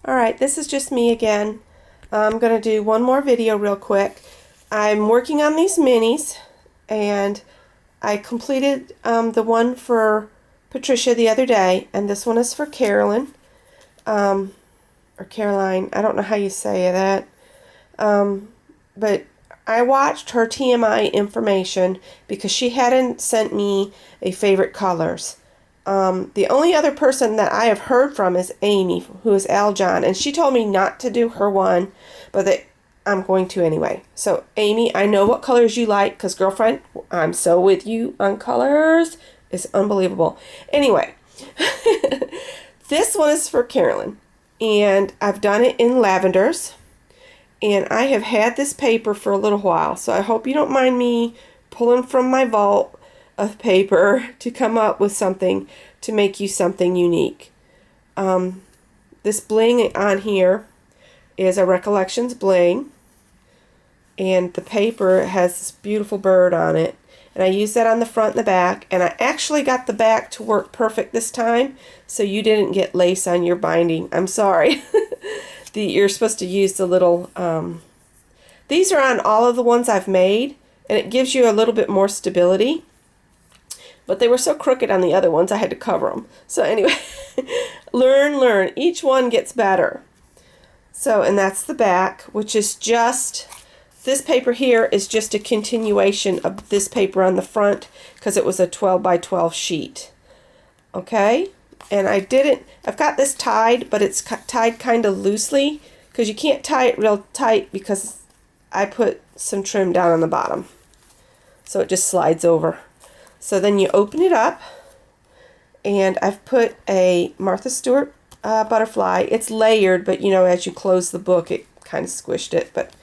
Alright, this is just me again. I'm going to do one more video real quick. I'm working on these minis, and I completed the one for Patricia the other day, and this one is for Carolyn, or Caroline. I don't know how you say that. But I watched her TMI information because she hadn't sent me a favorite colors. The only other person that I have heard from is Amy, who is Aljon, and she told me not to do her one, but that I'm going to anyway. So, Amy, I know what colors you like, because, girlfriend, I'm so with you on colors. It's unbelievable. Anyway, this one is for Carolyn, and I've done it in lavenders, and I have had this paper for a little while, so I hope you don't mind me pulling from my vault of paper to come up with something to make you something unique. This bling on here is a Recollections bling, and the paper has this beautiful bird on it, and I used that on the front and the back, and I actually got the back to work perfect this time, so you didn't get lace on your binding. I'm sorry. You're supposed to use the little, these are on all of the ones I've made, and it gives you a little bit more stability. But they were so crooked on the other ones, I had to cover them. So anyway, learn. Each one gets better. So, and that's the back, which is just, this paper here is just a continuation of this paper on the front, because it was a 12 by 12 sheet. Okay? And I've got this tied, but it's tied kind of loosely, because you can't tie it real tight because I put some trim down on the bottom. So it just slides over. So then you open it up, and I've put a Martha Stewart butterfly. It's layered, but you know, as you close the book, it kind of squished it. But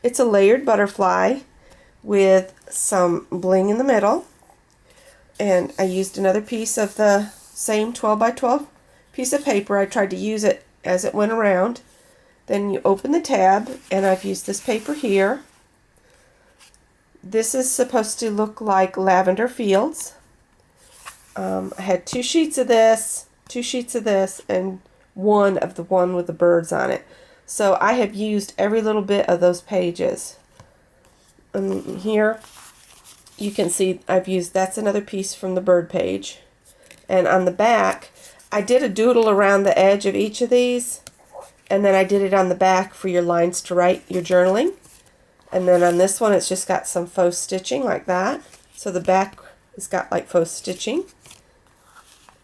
it's a layered butterfly with some bling in the middle. And I used another piece of the same 12 by 12 piece of paper. I tried to use it as it went around. Then you open the tab, and I've used this paper here. This is supposed to look like lavender fields. I had 2 sheets of this, 2 sheets of this, and one of the one with the birds on it. So I have used every little bit of those pages. And here you can see I've used, that's another piece from the bird page. And on the back, I did a doodle around the edge of each of these, and then I did it on the back for your lines to write your journaling. And then on this one, it's just got some faux stitching like that. So the back has got like faux stitching.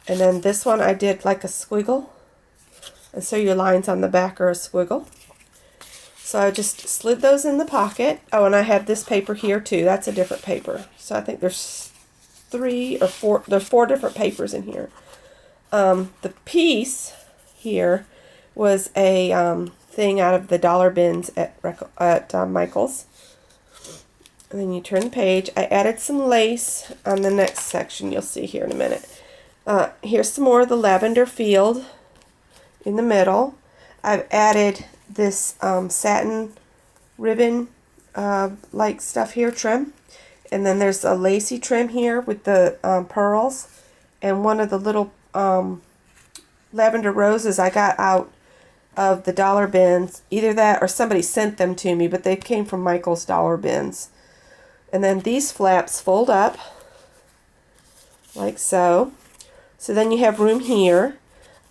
And then this one I did like a squiggle. And so your lines on the back are a squiggle. So I just slid those in the pocket. Oh, and I have this paper here too. That's a different paper. So I think there's 3 or 4, there's 4 different papers in here. The piece here was a thing out of the dollar bins at Michael's. And then you turn the page. I added some lace on the next section. You'll see here in a minute. Here's some more of the lavender field in the middle. I've added this satin ribbon like stuff here, trim. And then there's a lacy trim here with the pearls. And one of the little lavender roses I got out of the dollar bins. Either that or somebody sent them to me, but they came from Michael's dollar bins. And then these flaps fold up like so. So then you have room here.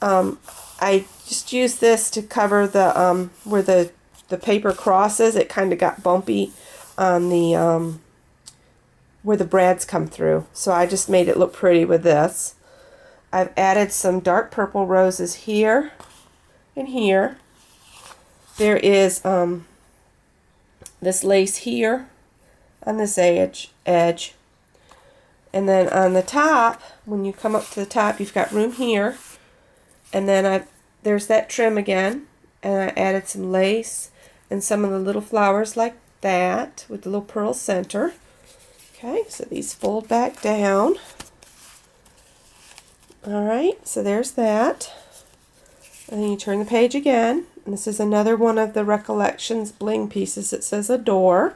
I just used this to cover the where the paper crosses. It kind of got bumpy on the where the brads come through. So I just made it look pretty with this. I've added some dark purple roses here and here. There is this lace here on this edge. And then on the top, when you come up to the top, you've got room here. And then there's that trim again. And I added some lace and some of the little flowers like that with the little pearl center. Okay, so these fold back down. Alright, so there's that. And then you turn the page again. And this is another one of the Recollections bling pieces. It says Adore.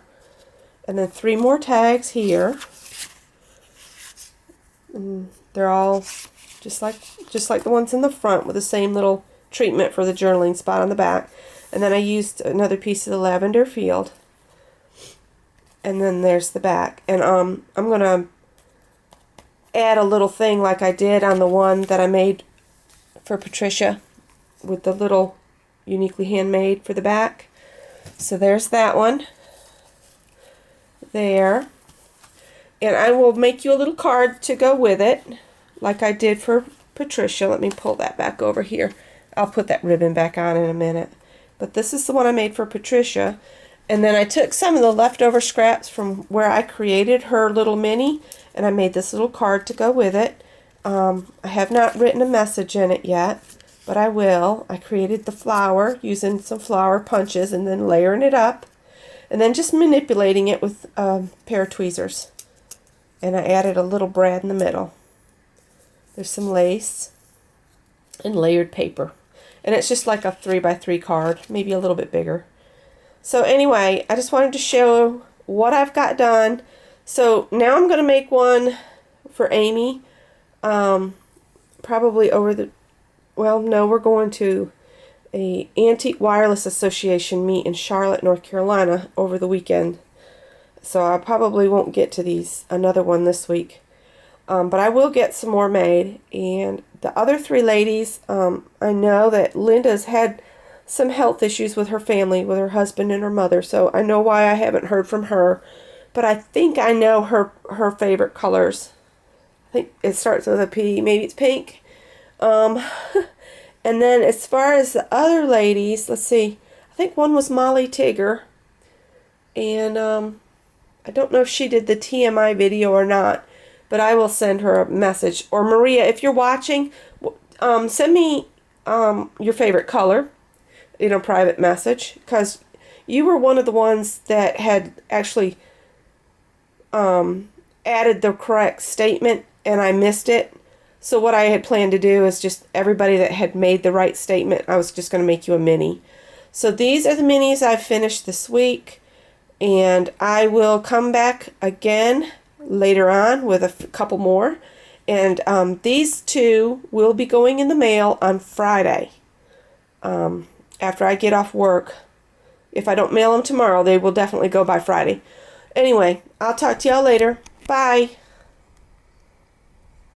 And then 3 more tags here. And they're all just like the ones in the front with the same little treatment for the journaling spot on the back. And then I used another piece of the lavender field. And then there's the back. And I'm going to add a little thing like I did on the one that I made for Patricia with the little uniquely handmade for the back. So there's that one there. And I will make you a little card to go with it like I did for Patricia. Let me pull that back over here. I'll put that ribbon back on in a minute. But this is the one I made for Patricia. And then I took some of the leftover scraps from where I created her little mini, and I made this little card to go with it. I have not written a message in it yet, but I will. I created the flower using some flower punches and then layering it up, and then just manipulating it with a pair of tweezers. And I added a little brad in the middle. There's some lace and layered paper. And it's just like a 3x3 card, maybe a little bit bigger. So anyway, I just wanted to show what I've got done. So now I'm going to make one for Amy. Probably over the, well, no, we're going to a Antique Wireless Association meet in Charlotte, North Carolina over the weekend. So I probably won't get to another one this week. But I will get some more made. And the other three ladies, I know that Linda's had some health issues with her family, with her husband and her mother. So I know why I haven't heard from her. But I think I know her favorite colors. I think it starts with a P. Maybe it's pink. And then as far as the other ladies, let's see. I think one was Molly Tigger. And I don't know if she did the TMI video or not. But I will send her a message. Or Maria, if you're watching, send me your favorite color in a private message. Because you were one of the ones that had actually added the correct statement and I missed it. So what I had planned to do is just everybody that had made the right statement, I was just going to make you a mini. So these are the minis I've finished this week. And I will come back again later on with a couple more. And these two will be going in the mail on Friday. After I get off work. If I don't mail them tomorrow, they will definitely go by Friday. Anyway, I'll talk to y'all later. Bye.